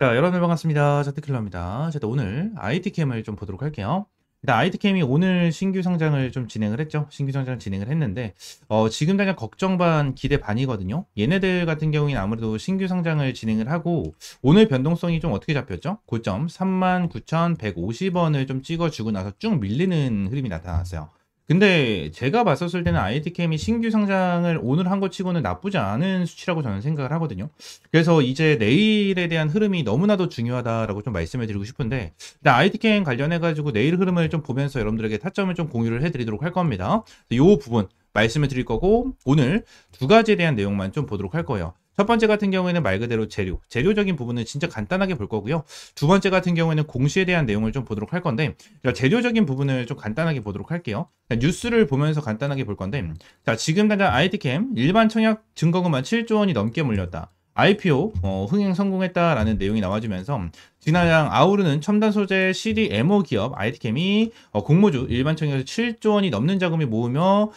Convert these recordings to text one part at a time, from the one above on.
자, 여러분 반갑습니다. 자트킬러입니다. 자, 또 오늘 IT캠을 좀 보도록 할게요. 일단 IT캠이 오늘 신규 상장을 좀 진행을 했죠. 신규 상장을 진행을 했는데 지금 당장 걱정 반 기대 반이거든요. 얘네들 같은 경우에는 아무래도 신규 상장을 진행을 하고 오늘 변동성이 좀 어떻게 잡혔죠? 고점 39,150원을 좀 찍어주고 나서 쭉 밀리는 흐름이 나타났어요. 근데 제가 봤었을 때는 IT캠이 신규 상장을 오늘 한 것 치고는 나쁘지 않은 수치라고 저는 생각을 하거든요. 그래서 이제 내일에 대한 흐름이 너무나도 중요하다라고 좀 말씀을 드리고 싶은데, 일단 IT캠 관련해가지고 내일 흐름을 좀 보면서 여러분들에게 타점을 좀 공유를 해드리도록 할 겁니다. 이 부분 말씀을 드릴 거고, 오늘 두 가지에 대한 내용만 좀 보도록 할 거예요. 첫 번째 같은 경우에는 말 그대로 재료적인 부분은 진짜 간단하게 볼 거고요. 두 번째 같은 경우에는 공시에 대한 내용을 좀 보도록 할 건데, 재료적인 부분을 좀 간단하게 보도록 할게요. 뉴스를 보면서 간단하게 볼 건데, 자, 지금 당장 IT캠 일반 청약 증거금만 7조 원이 넘게 물렸다. IPO 흥행 성공했다라는 내용이 나와주면서 지난양 아우르는 첨단 소재 CDMO 기업 IT캠이 공모주 일반 청약에서 7조 원이 넘는 자금을 모으며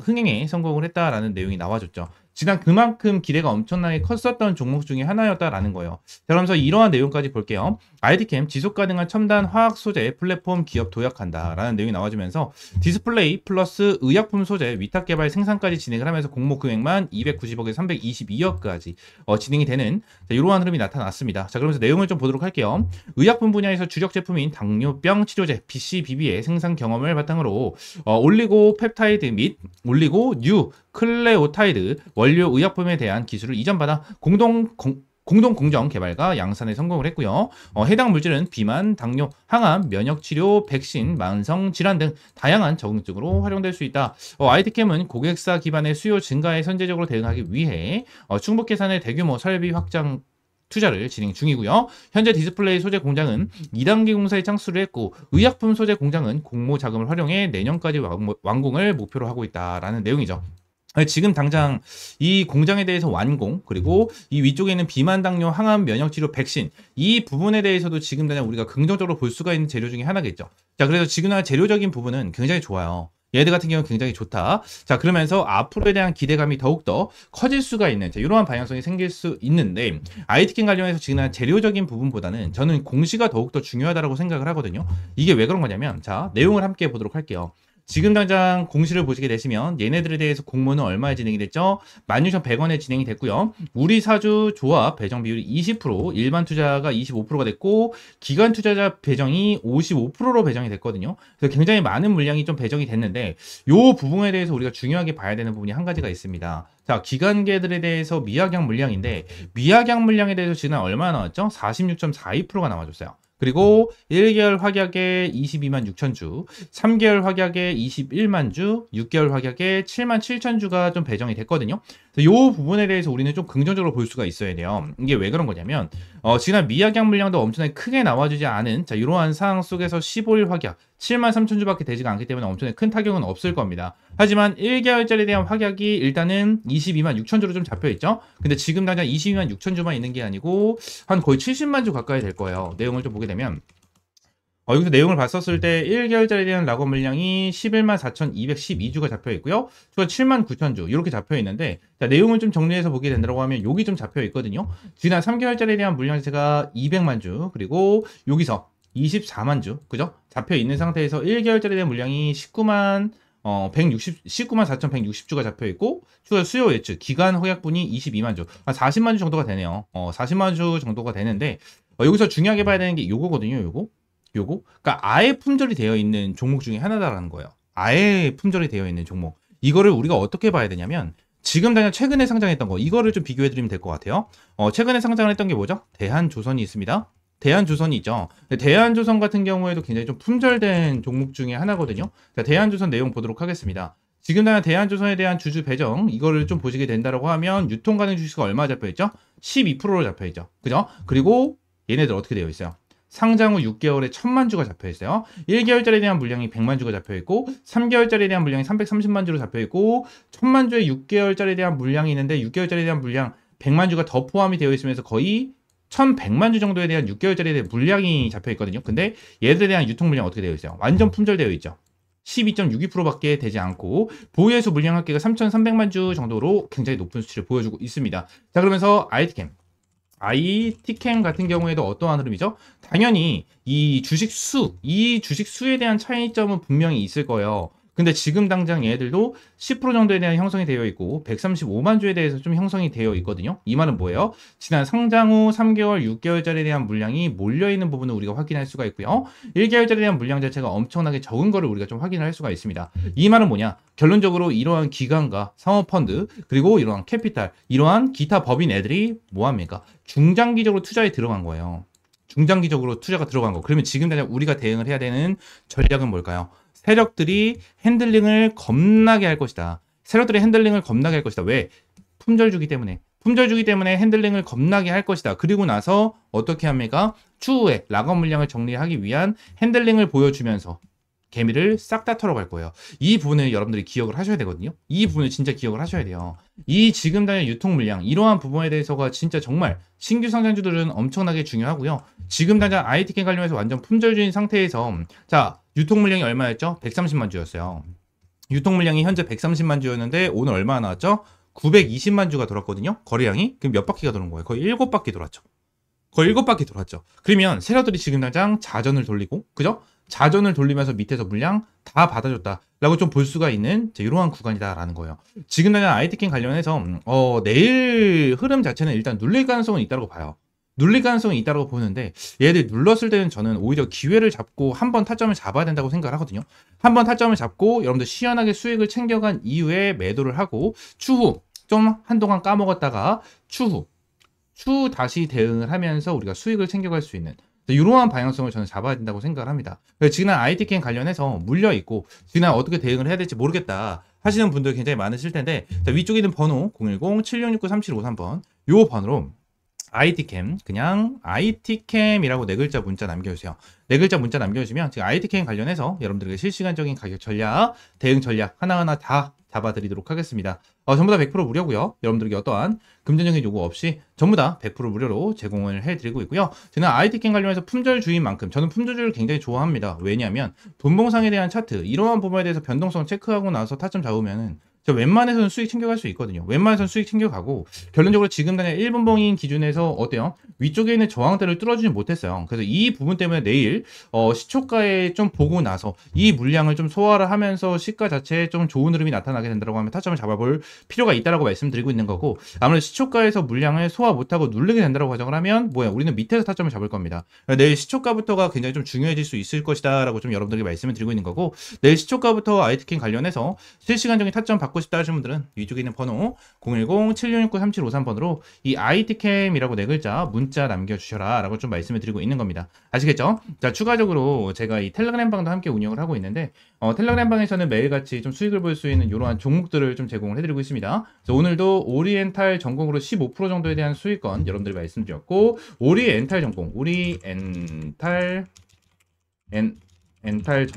흥행에 성공을 했다라는 내용이 나와줬죠. 지난 그만큼 기대가 엄청나게 컸었던 종목 중에 하나였다라는 거예요. 자, 그러면서 이러한 내용까지 볼게요. IT캠 지속 가능한 첨단 화학 소재 플랫폼 기업 도약한다라는 내용이 나와주면서 디스플레이 플러스 의약품 소재 위탁 개발 생산까지 진행을 하면서 공모 금액만 290억에서 322억까지 진행이 되는 이러한 흐름이 나타났습니다. 자, 그러면서 내용을 좀 보도록 할게요. 의약품 분야에서 주력 제품인 당뇨병 치료제 BCBB의 생산 경험을 바탕으로 올리고 펩타이드 및 올리고 뉴 클레오타이드 원료 의약품에 대한 기술을 이전받아 공동 공정 개발과 양산에 성공을 했고요. 해당 물질은 비만, 당뇨, 항암, 면역치료, 백신, 만성질환 등 다양한 적응증으로 활용될 수 있다. IT캠은 고객사 기반의 수요 증가에 선제적으로 대응하기 위해 충북 계산의 대규모 설비 확장 투자를 진행 중이고요. 현재 디스플레이 소재 공장은 2단계 공사에 창수를 했고 의약품 소재 공장은 공모 자금을 활용해 내년까지 완공을 목표로 하고 있다라는 내용이죠. 지금 당장 이 공장에 대해서 완공, 그리고 이 위쪽에 있는 비만, 당뇨, 항암, 면역치료, 백신 이 부분에 대해서도 지금 당장 우리가 긍정적으로 볼 수가 있는 재료 중에 하나겠죠. 자, 그래서 지금 당장 재료적인 부분은 굉장히 좋아요. 얘들 같은 경우는 굉장히 좋다. 자, 그러면서 앞으로에 대한 기대감이 더욱더 커질 수가 있는 이러한 방향성이 생길 수 있는데 IT캠 관련해서 지금 재료적인 부분보다는 저는 공시가 더욱더 중요하다고 생각을 하거든요. 이게 왜 그런 거냐면, 자, 내용을 함께 보도록 할게요. 지금 당장 공시를 보시게 되시면 얘네들에 대해서 공모는 얼마에 진행이 됐죠? 16,100원에 진행이 됐고요. 우리 사주 조합 배정 비율이 20%, 일반 투자가 25%가 됐고 기관 투자자 배정이 55%로 배정이 됐거든요. 그래서 굉장히 많은 물량이 좀 배정이 됐는데 이 부분에 대해서 우리가 중요하게 봐야 되는 부분이 한 가지가 있습니다. 자, 기관계들에 대해서 미약약 물량인데 미약약 물량에 대해서 지금 얼마나 나왔죠? 46.42%가 나와줬어요. 그리고 1개월 확약에 22만 6천 주, 3개월 확약에 21만 주, 6개월 확약에 7만 7천 주가 좀 배정이 됐거든요. 이 부분에 대해서 우리는 좀 긍정적으로 볼 수가 있어야 돼요. 이게 왜 그런 거냐면 지난 미약약 물량도 엄청나게 크게 나와주지 않은 이러한 상황 속에서 15일 확약 7만 3천 주밖에 되지가 않기 때문에 엄청나게 큰 타격은 없을 겁니다. 하지만 1개월짜리에 대한 확약이 일단은 22만 6천 주로 좀 잡혀있죠. 근데 지금 당장 22만 6천 주만 있는 게 아니고 한 거의 70만 주 가까이 될 거예요. 내용을 좀 보게 되면 여기서 내용을 봤었을 때 1개월짜리에 대한 락업 물량이 11만 4,212주가 잡혀 있고요. 추가 7만 9천 주 이렇게 잡혀 있는데, 자, 내용을 좀 정리해서 보게 된다고 하면 여기 좀 잡혀 있거든요. 지난 3개월짜리에 대한 물량 자체가 200만 주, 그리고 여기서 24만 주, 그죠? 잡혀 있는 상태에서 1개월짜리에 대한 물량이 19만 4,160주가 잡혀 있고, 추가 수요 예측 기간 허약분이 22만 주, 한 40만 주 정도가 되네요. 40만 주 정도가 되는데 여기서 중요하게 봐야 되는 게 요거거든요. 그러니까 아예 품절이 되어 있는 종목 중에 하나다라는 거예요. 아예 품절이 되어 있는 종목. 이거를 우리가 어떻게 봐야 되냐면 지금 당장 최근에 상장했던 거 이거를 좀 비교해 드리면 될 것 같아요. 최근에 상장을 했던 게 뭐죠? 대한조선이 있습니다. 대한조선이 있죠. 대한조선 같은 경우에도 굉장히 좀 품절된 종목 중에 하나거든요. 자, 대한조선 내용 보도록 하겠습니다. 지금 당장 대한조선에 대한 주주 배정 이거를 좀 보시게 된다라고 하면 유통 가능 주식이 얼마 잡혀 있죠? 12%로 잡혀 있죠. 그죠? 그리고 얘네들 어떻게 되어 있어요? 상장 후 6개월에 1000만 주가 잡혀 있어요. 1개월짜리에 대한 물량이 100만 주가 잡혀 있고 3개월짜리에 대한 물량이 330만 주로 잡혀 있고 1000만 주에 6개월짜리에 대한 물량이 있는데 6개월짜리에 대한 물량 100만 주가 더 포함이 되어 있으면서 거의 1100만 주 정도에 대한 6개월짜리에 대한 물량이 잡혀 있거든요. 근데 얘들에 대한 유통 물량 어떻게 되어 있어요? 완전 품절되어 있죠. 12.62%밖에 되지 않고 보유해수 물량 합계가 3,300만 주 정도로 굉장히 높은 수치를 보여주고 있습니다. 자, 그러면서 IT캠 IT캠 같은 경우에도 어떠한 흐름이죠? 당연히 이 주식 수에 대한 차이점은 분명히 있을 거예요. 근데 지금 당장 얘들도 10% 정도에 대한 형성이 되어 있고 135만 주에 대해서 좀 형성이 되어 있거든요. 이 말은 뭐예요? 지난 상장 후 3개월, 6개월짜리에 대한 물량이 몰려있는 부분을 우리가 확인할 수가 있고요. 1개월짜리에 대한 물량 자체가 엄청나게 적은 거를 우리가 좀 확인할 수가 있습니다. 이 말은 뭐냐? 결론적으로 이러한 기관과 상업펀드 그리고 이러한 캐피탈, 이러한 기타 법인 애들이 뭐합니까? 중장기적으로 투자에 들어간 거예요. 중장기적으로 투자가 들어간 거. 그러면 지금 당장 우리가 대응을 해야 되는 전략은 뭘까요? 세력들이 핸들링을 겁나게 할 것이다. 세력들이 핸들링을 겁나게 할 것이다. 왜? 품절주기 때문에. 품절주기 때문에 핸들링을 겁나게 할 것이다. 그리고 나서 어떻게 합니까? 추후에 락업 물량을 정리하기 위한 핸들링을 보여주면서 개미를 싹 다 털어갈 거예요. 이 부분을 여러분들이 기억을 하셔야 되거든요. 이 부분을 진짜 기억을 하셔야 돼요. 이 지금 당의 유통 물량, 이러한 부분에 대해서가 진짜 정말 신규 상장주들은 엄청나게 중요하고요. 지금 당장 IT캠 관련해서 완전 품절주인 상태에서 자, 유통 물량이 얼마였죠? 130만 주였어요. 유통 물량이 현재 130만 주였는데 오늘 얼마나 나왔죠? 920만 주가 돌았거든요. 거래량이. 그럼 몇 바퀴가 도는 거예요? 거의 7바퀴 돌았죠. 거의 7바퀴 돌았죠. 그러면 세력들이 지금 당장 자전을 돌리고, 그죠? 자전을 돌리면서 밑에서 물량 다 받아줬다라고 좀 볼 수가 있는 이러한 구간이다라는 거예요. 지금 당장 IT캠 관련해서 내일 흐름 자체는 일단 눌릴 가능성은 있다고 봐요. 눌릴 가능성이 있다고 보는데 얘들 눌렀을 때는 저는 오히려 기회를 잡고 한번 타점을 잡아야 된다고 생각을 하거든요. 한번 타점을 잡고 여러분들 시원하게 수익을 챙겨간 이후에 매도를 하고 추후 좀 한동안 까먹었다가 추후 다시 대응을 하면서 우리가 수익을 챙겨갈 수 있는 이러한 방향성을 저는 잡아야 된다고 생각을 합니다. 지난 IT캠 관련해서 물려있고 지난 어떻게 대응을 해야 될지 모르겠다 하시는 분들 굉장히 많으실 텐데 자, 위쪽에 있는 번호 010-7669-3753번 요 번호로 IT캠 그냥 IT캠이라고 네 글자 문자 남겨주세요. 네 글자 문자 남겨주시면 지금 IT캠 관련해서 여러분들에게 실시간적인 가격 전략, 대응 전략 하나하나 다 잡아드리도록 하겠습니다. 전부 다 100% 무료고요. 여러분들에게 어떠한 금전적인 요구 없이 전부 다 100% 무료로 제공을 해드리고 있고요. 저는 IT캠 관련해서 품절주인 만큼 저는 품절주를 굉장히 좋아합니다. 왜냐하면 분봉상에 대한 차트 이러한 부분에 대해서 변동성 체크하고 나서 타점 잡으면은 웬만해서는 수익 챙겨갈 수 있거든요. 웬만해서는 수익 챙겨가고 결론적으로 지금 당장 1분봉인 기준에서 어때요? 위쪽에 있는 저항대를 뚫어주지 못했어요. 그래서 이 부분 때문에 내일 시초가에 좀 보고 나서 이 물량을 좀 소화를 하면서 시가 자체에 좀 좋은 흐름이 나타나게 된다고 하면 타점을 잡아볼 필요가 있다라고 말씀드리고 있는 거고 아무래도 시초가에서 물량을 소화 못하고 누르게 된다고 가정을 하면 뭐야? 우리는 밑에서 타점을 잡을 겁니다. 내일 시초가부터가 굉장히 좀 중요해질 수 있을 것이다라고 좀 여러분들에게 말씀을 드리고 있는 거고 내일 시초가부터 IT캠 관련해서 실시간적인 타점 받고 싶다 하시는 분들은 위쪽에 있는 번호 010-7669-3753번으로 이 IT캠이라고 네 글자 문자 남겨주셔라 라고 좀 말씀을 드리고 있는 겁니다. 아시겠죠? 자, 추가적으로 제가 이 텔레그램 방도 함께 운영을 하고 있는데 텔레그램 방에서는 매일같이 좀 수익을 볼 수 있는 이러한 종목들을 좀 제공을 해드리고 있습니다. 그래서 오늘도 오리엔탈 전공으로 15% 정도에 대한 수익권 여러분들이 말씀드렸고 오리엔탈 전공 엔탈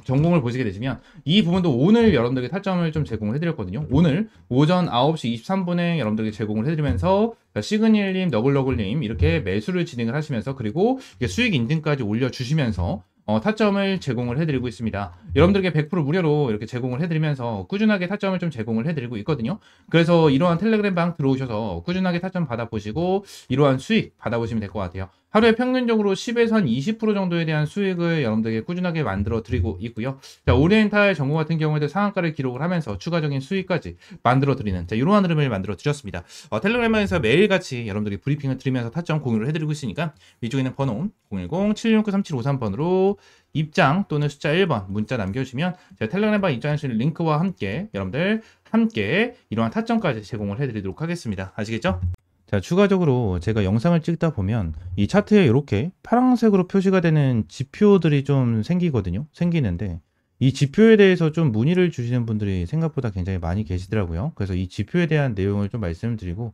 전공을 보시게 되시면 이 부분도 오늘 여러분들에게 타점을 좀 제공을 해드렸거든요. 오늘 오전 9시 23분에 여러분들에게 제공을 해드리면서 시그닐님, 너글너글님 이렇게 매수를 진행을 하시면서 그리고 수익 인증까지 올려주시면서 타점을 제공을 해드리고 있습니다. 여러분들에게 100% 무료로 이렇게 제공을 해드리면서 꾸준하게 타점을 좀 제공을 해드리고 있거든요. 그래서 이러한 텔레그램 방 들어오셔서 꾸준하게 타점 받아보시고 이러한 수익 받아보시면 될 것 같아요. 하루에 평균적으로 10에서 한 20% 정도에 대한 수익을 여러분들에게 꾸준하게 만들어 드리고 있고요. 자, 오리엔탈 전공 같은 경우에도 상한가를 기록을 하면서 추가적인 수익까지 만들어 드리는 이러한 흐름을 만들어 드렸습니다. 텔레그램에서 매일같이 여러분들이 브리핑을 드리면서 타점 공유를 해드리고 있으니까 위쪽에 있는 번호 010-7669-3753번으로 입장 또는 숫자 1번 문자 남겨주시면 제가 텔레그램방 입장하시는 링크와 함께 여러분들 함께 이러한 타점까지 제공을 해드리도록 하겠습니다. 아시겠죠? 자, 추가적으로 제가 영상을 찍다 보면 이 차트에 이렇게 파란색으로 표시가 되는 지표들이 좀 생기는데 이 지표에 대해서 좀 문의를 주시는 분들이 생각보다 굉장히 많이 계시더라고요. 그래서 이 지표에 대한 내용을 좀 말씀드리고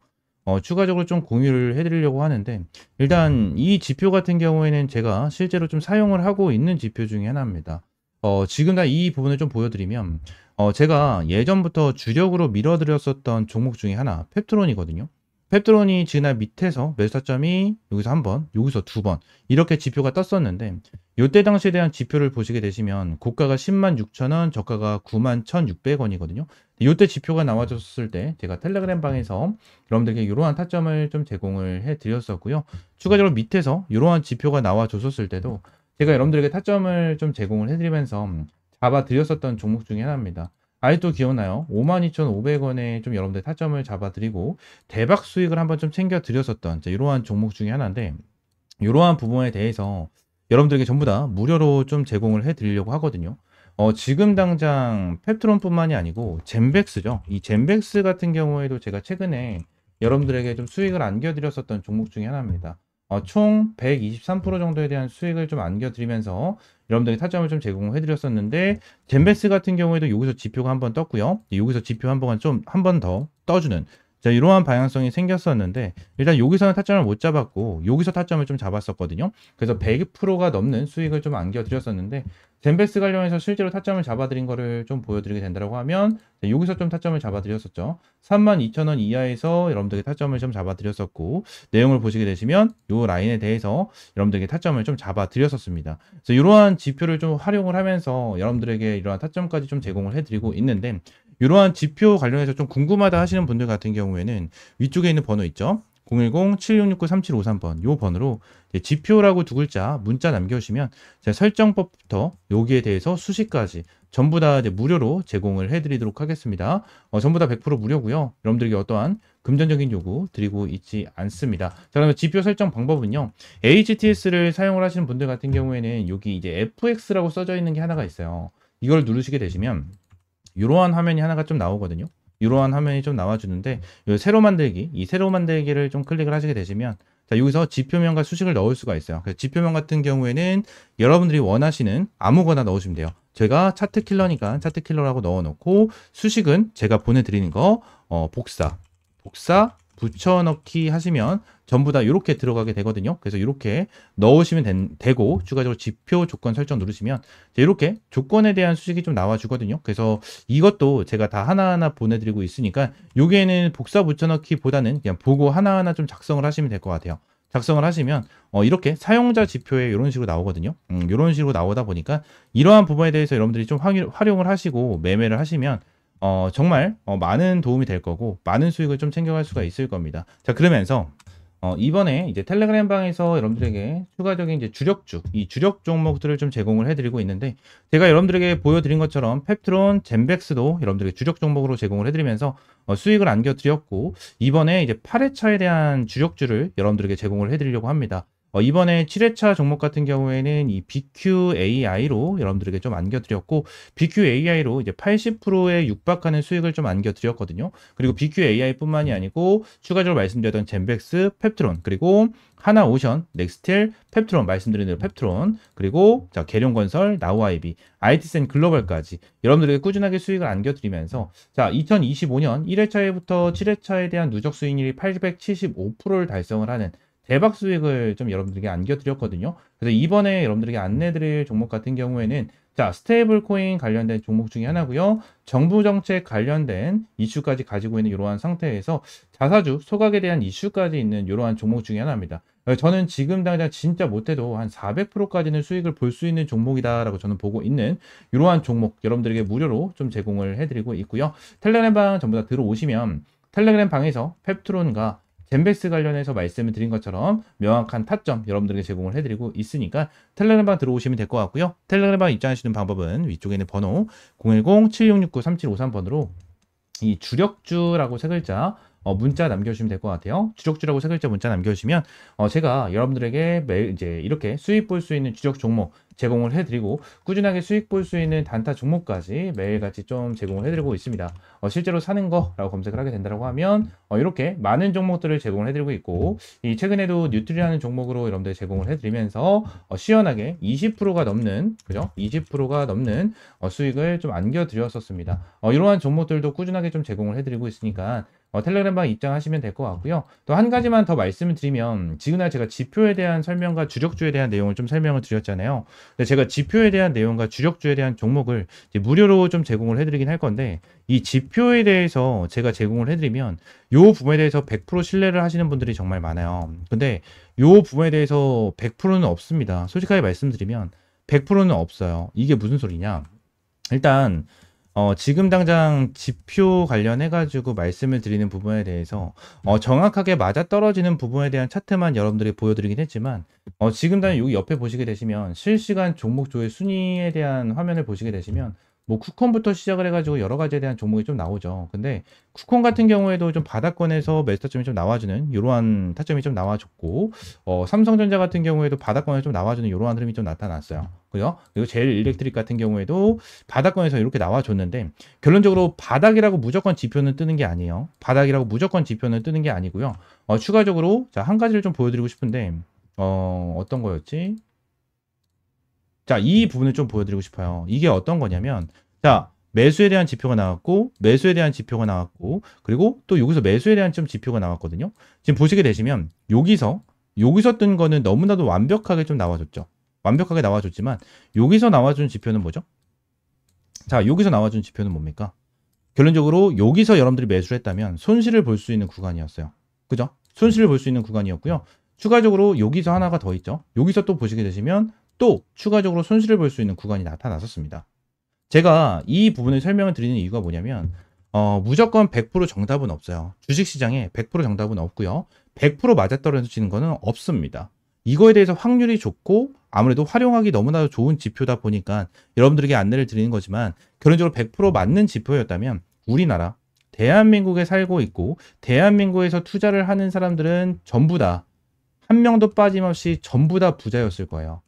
추가적으로 좀 공유를 해드리려고 하는데 일단 이 지표 같은 경우에는 제가 실제로 좀 사용을 하고 있는 지표 중에 하나입니다. 지금 다 이 부분을 좀 보여드리면 제가 예전부터 주력으로 밀어드렸었던 종목 중에 하나 펩트론이거든요. 펩트론이 지난 밑에서 매수 타점이 여기서 한 번, 여기서 두 번 이렇게 지표가 떴었는데 요때 당시에 대한 지표를 보시게 되시면 고가가 106,000원, 저가가 91,600원이거든요. 요때 지표가 나와줬을 때 제가 텔레그램 방에서 여러분들께 이러한 타점을 좀 제공을 해 드렸었고요. 추가적으로 밑에서 이러한 지표가 나와줬었을 때도 제가 여러분들에게 타점을 좀 제공을 해드리면서 잡아 드렸었던 종목 중에 하나입니다. 아직도 기억나요? 52,500원에 좀 여러분들 타점을 잡아 드리고 대박 수익을 한번 좀 챙겨 드렸었던 이러한 종목 중에 하나인데, 이러한 부분에 대해서 여러분들에게 전부 다 무료로 좀 제공을 해 드리려고 하거든요. 지금 당장 펩트론뿐만이 아니고 젠백스죠. 이 젠백스 같은 경우에도 제가 최근에 여러분들에게 좀 수익을 안겨드렸었던 종목 중에 하나입니다. 총 123% 정도에 대한 수익을 좀 안겨드리면서 여러분들에게 타점을 좀 제공해 드렸었는데, 젠백스 같은 경우에도 여기서 지표가 한번 떴고요. 여기서 지표 한 번 더 떠주는 이러한 방향성이 생겼었는데, 일단 여기서는 타점을 못 잡았고 여기서 타점을 좀 잡았었거든요. 그래서 100%가 넘는 수익을 좀 안겨드렸었는데, 젠베스 관련해서 실제로 타점을 잡아드린 거를 좀 보여드리게 된다고 하면 여기서 좀 타점을 잡아드렸었죠. 32,000원 이하에서 여러분들에게 타점을 좀 잡아드렸었고, 내용을 보시게 되시면 이 라인에 대해서 여러분들에게 타점을 좀 잡아드렸었습니다. 그래서 이러한 지표를 좀 활용을 하면서 여러분들에게 이러한 타점까지 좀 제공을 해드리고 있는데, 이러한 지표 관련해서 좀 궁금하다 하시는 분들 같은 경우에는 위쪽에 있는 번호 있죠? 010-7669-3753번 요 번호로 지표라고 두 글자 문자 남겨주시면 제가 설정법부터 여기에 대해서 수식까지 전부 다 무료로 제공을 해드리도록 하겠습니다. 전부 다 100% 무료고요. 여러분들에게 어떠한 금전적인 요구 드리고 있지 않습니다. 자, 그러면 지표 설정 방법은요. HTS를 사용을 하시는 분들 같은 경우에는 여기 이제 FX라고 써져 있는 게 하나가 있어요. 이걸 누르시게 되시면 이러한 화면이 하나가 좀 나오거든요. 이러한 화면이 좀 나와주는데, 세로 만들기, 이 세로 만들기를 좀 클릭을 하시게 되시면 자, 여기서 지표명과 수식을 넣을 수가 있어요. 그래서 지표명 같은 경우에는 여러분들이 원하시는 아무거나 넣으시면 돼요. 제가 차트 킬러니까 차트 킬러라고 넣어놓고, 수식은 제가 보내드리는 거 복사 붙여넣기 하시면 전부 다 이렇게 들어가게 되거든요. 그래서 이렇게 넣으시면 되고, 추가적으로 지표 조건 설정 누르시면 이렇게 조건에 대한 수식이 좀 나와주거든요. 그래서 이것도 제가 다 하나하나 보내드리고 있으니까 여기에는 복사 붙여넣기 보다는 그냥 보고 하나하나 좀 작성을 하시면 될 것 같아요. 작성을 하시면 이렇게 사용자 지표에 이런 식으로 나오거든요. 이런 식으로 나오다 보니까 이러한 부분에 대해서 여러분들이 좀 활용을 하시고 매매를 하시면 정말 많은 도움이 될 거고 많은 수익을 좀 챙겨갈 수가 있을 겁니다. 자, 그러면서 이번에 이제 텔레그램 방에서 여러분들에게 추가적인 이제 이 주력 종목들을 좀 제공을 해드리고 있는데, 제가 여러분들에게 보여드린 것처럼 펩트론, 젠백스도 여러분들에게 주력 종목으로 제공을 해드리면서 수익을 안겨드렸고, 이번에 이제 8회차에 대한 주력주를 여러분들에게 제공을 해드리려고 합니다. 이번에 7회차 종목 같은 경우에는 이 BQAI로 여러분들에게 좀 안겨드렸고, BQAI로 이제 80%에 육박하는 수익을 좀 안겨드렸거든요. 그리고 BQAI 뿐만이 아니고 추가적으로 말씀드렸던 젠백스, 펩트론, 그리고 하나오션, 넥스텔, 펩트론, 말씀드린 대로 펩트론, 그리고 자, 계룡건설, 나우아이비, IT센 글로벌까지 여러분들에게 꾸준하게 수익을 안겨드리면서, 자, 2025년 1회차에부터 7회차에 대한 누적 수익률이 875%를 달성을 하는 대박 수익을 좀 여러분들에게 안겨드렸거든요. 그래서 이번에 여러분들에게 안내드릴 종목 같은 경우에는 자, 스테이블 코인 관련된 종목 중에 하나고요. 정부 정책 관련된 이슈까지 가지고 있는 이러한 상태에서 자사주 소각에 대한 이슈까지 있는 이러한 종목 중에 하나입니다. 저는 지금 당장 진짜 못해도 한 400%까지는 수익을 볼 수 있는 종목이다라고 저는 보고 있는 이러한 종목 여러분들에게 무료로 좀 제공을 해드리고 있고요. 텔레그램 방 전부 다 들어오시면 텔레그램 방에서 펩트론과 젠베스 관련해서 말씀을 드린 것처럼 명확한 타점 여러분들에게 제공을 해드리고 있으니까 텔레그램방 들어오시면 될 것 같고요. 텔레그램방 입장하시는 방법은 위쪽에 있는 번호 010-7669-3753번으로 이 주력주라고 세 글자 문자 남겨주시면 될 것 같아요. 주력주라고 세 글자 문자 남겨주시면 제가 여러분들에게 매일 이제 이렇게 수익 볼 수 있는 주력 종목 제공을 해드리고, 꾸준하게 수익 볼 수 있는 단타 종목까지 매일같이 좀 제공을 해드리고 있습니다. 실제로 사는 거라고 검색을 하게 된다고 하면 이렇게 많은 종목들을 제공을 해드리고 있고, 이 최근에도 뉴트리라는 종목으로 여러분들 제공을 해드리면서 시원하게 20%가 넘는, 그죠? 20%가 넘는 수익을 좀 안겨드렸었습니다. 이러한 종목들도 꾸준하게 좀 제공을 해드리고 있으니까 텔레그램방 입장하시면 될 것 같고요. 또 한 가지만 더 말씀을 드리면, 지금날 제가 지표에 대한 설명과 주력주에 대한 내용을 좀 설명을 드렸잖아요. 근데 제가 지표에 대한 내용과 주력주에 대한 종목을 이제 무료로 좀 제공을 해드리긴 할 건데, 이 지표에 대해서 제가 제공을 해드리면 요 부분에 대해서 100% 신뢰를 하시는 분들이 정말 많아요. 근데 요 부분에 대해서 100%는 없습니다. 솔직하게 말씀드리면 100%는 없어요. 이게 무슨 소리냐? 일단 지금 당장 지표 관련해 가지고 말씀을 드리는 부분에 대해서 정확하게 맞아떨어지는 부분에 대한 차트만 여러분들이 보여드리긴 했지만 지금 당장 여기 옆에 보시게 되시면 실시간 종목 조회 순위에 대한 화면을 보시게 되시면 뭐 쿠폰부터 시작을 해가지고 여러 가지에 대한 종목이 좀 나오죠. 근데 쿠폰 같은 경우에도 좀 바닥권에서 매수 타점이 좀 나와주는 이러한 타점이 좀 나와줬고 삼성전자 같은 경우에도 바닥권에 좀 나와주는 이러한 흐름이 좀 나타났어요. 그죠? 그리고 제일 일렉트릭 같은 경우에도 바닥권에서 이렇게 나와줬는데 결론적으로 바닥이라고 무조건 지표는 뜨는 게 아니에요. 바닥이라고 무조건 지표는 뜨는 게 아니고요. 추가적으로 자, 한 가지를 좀 보여드리고 싶은데 어떤 거였지? 자, 이 부분을 좀 보여드리고 싶어요. 이게 어떤 거냐면, 자, 매수에 대한 지표가 나왔고, 매수에 대한 지표가 나왔고, 그리고 또 여기서 매수에 대한 좀 지표가 나왔거든요. 지금 보시게 되시면, 여기서 뜬 거는 너무나도 완벽하게 좀 나와줬죠. 완벽하게 나와줬지만, 여기서 나와준 지표는 뭐죠? 자, 여기서 나와준 지표는 뭡니까? 결론적으로 여기서 여러분들이 매수를 했다면 손실을 볼 수 있는 구간이었어요. 그죠? 손실을 볼 수 있는 구간이었고요. 추가적으로 여기서 하나가 더 있죠. 여기서 또 보시게 되시면 또 추가적으로 손실을 볼 수 있는 구간이 나타났었습니다. 제가 이 부분을 설명을 드리는 이유가 뭐냐면 무조건 100% 정답은 없어요. 주식시장에 100% 정답은 없고요. 100% 맞아떨어지는 거는 없습니다. 이거에 대해서 확률이 좋고 아무래도 활용하기 너무나도 좋은 지표다 보니까 여러분들에게 안내를 드리는 거지만 결론적으로 100% 맞는 지표였다면 우리나라 대한민국에 살고 있고 대한민국에서 투자를 하는 사람들은 전부 다 한 명도 빠짐없이 전부 다 부자였을 거예요.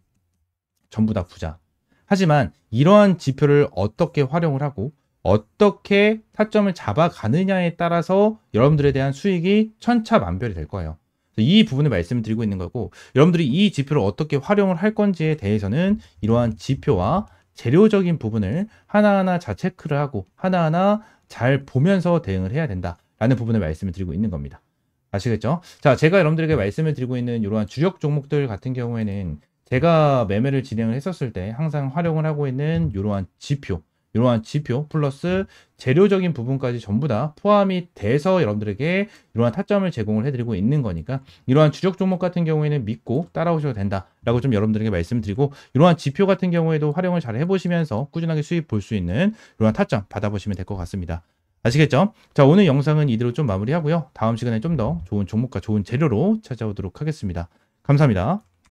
전부 다 부자. 하지만 이러한 지표를 어떻게 활용을 하고 어떻게 타점을 잡아가느냐에 따라서 여러분들에 대한 수익이 천차만별이 될 거예요. 이 부분을 말씀을 드리고 있는 거고 여러분들이 이 지표를 어떻게 활용을 할 건지에 대해서는 이러한 지표와 재료적인 부분을 하나하나 잘 체크를 하고 하나하나 잘 보면서 대응을 해야 된다라는 부분을 말씀을 드리고 있는 겁니다. 아시겠죠? 자, 제가 여러분들에게 말씀을 드리고 있는 이러한 주력 종목들 같은 경우에는 제가 매매를 진행을 했었을 때 항상 활용을 하고 있는 이러한 지표 플러스 재료적인 부분까지 전부 다 포함이 돼서 여러분들에게 이러한 타점을 제공을 해드리고 있는 거니까 이러한 주력 종목 같은 경우에는 믿고 따라오셔도 된다라고 좀 여러분들에게 말씀드리고 이러한 지표 같은 경우에도 활용을 잘 해보시면서 꾸준하게 수익 볼 수 있는 이러한 타점 받아보시면 될 것 같습니다. 아시겠죠? 자, 오늘 영상은 이대로 좀 마무리하고요. 다음 시간에 좀 더 좋은 종목과 좋은 재료로 찾아오도록 하겠습니다. 감사합니다.